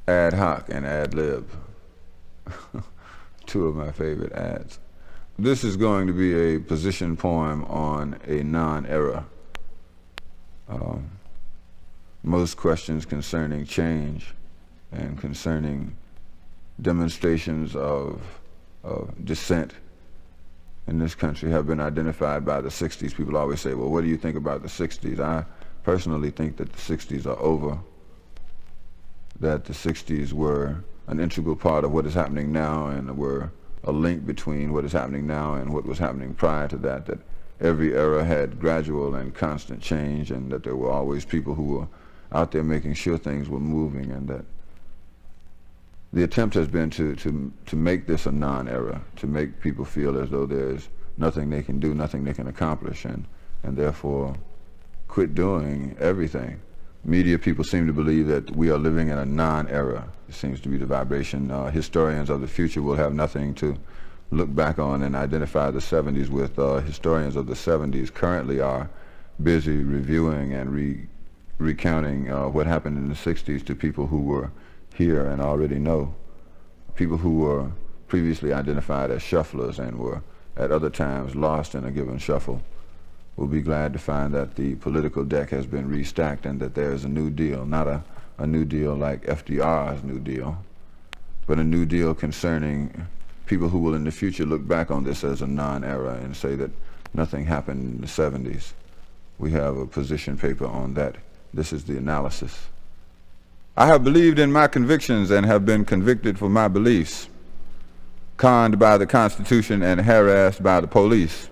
ad hoc and ad lib. Two of my favorite ads. This is going to be a position poem on a non-era. Most questions concerning change and concerning demonstrations of dissent in this country have been identified by the 60s. People always say, well, what do you think about the 60s? I personally think that the 60s are over, that the 60s were an integral part of what is happening now and were a link between what is happening now and what was happening prior to that, that every era had gradual and constant change, and that there were always people who were out there making sure things were moving, and that the attempt has been to make this a non-era, to make people feel as though there's nothing they can do, nothing they can accomplish, and therefore quit doing everything. Media people seem to believe that we are living in a non-era. It seems to be the vibration. Historians of the future will have nothing to look back on and identify the 70s with. Historians of the 70s currently are busy reviewing and recounting what happened in the 60s to people who were here and already know. People who were previously identified as shufflers and were at other times lost in a given shuffle will be glad to find that the political deck has been restacked and that there is a new deal, not a new deal like FDR's New Deal, but a new deal concerning people who will in the future look back on this as a non-era and say that nothing happened in the 70s. We have a position paper on that. This is the analysis. I have believed in my convictions and have been convicted for my beliefs, conned by the Constitution and harassed by the police.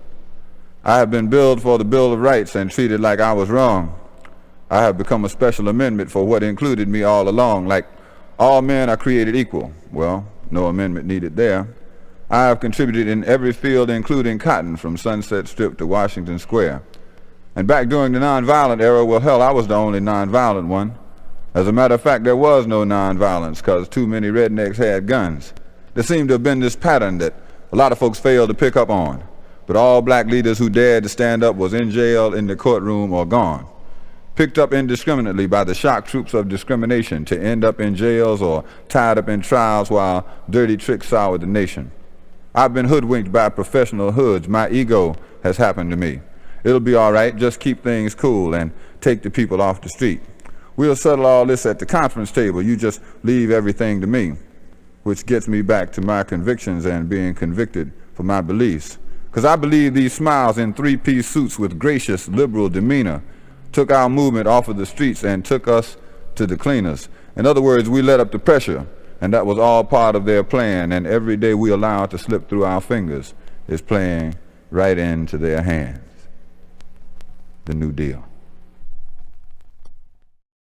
I have been billed for the Bill of Rights and treated like I was wrong. I have become a special amendment for what included me all along, like all men are created equal. Well, no amendment needed there. I have contributed in every field, including cotton, from Sunset Strip to Washington Square. And back during the nonviolent era, well, hell, I was the only nonviolent one. As a matter of fact, there was no nonviolence because too many rednecks had guns. There seemed to have been this pattern that a lot of folks failed to pick up on. But all black leaders who dared to stand up was in jail, in the courtroom, or gone. Picked up indiscriminately by the shock troops of discrimination to end up in jails or tied up in trials while dirty tricks soured the nation. I've been hoodwinked by professional hoods. My ego has happened to me. It'll be all right, just keep things cool and take the people off the street. We'll settle all this at the conference table. You just leave everything to me, which gets me back to my convictions and being convicted for my beliefs. Because I believe these smiles in three-piece suits with gracious, liberal demeanor took our movement off of the streets and took us to the cleaners. In other words, we let up the pressure, and that was all part of their plan, and every day we allow it to slip through our fingers is playing right into their hands. The New Deal.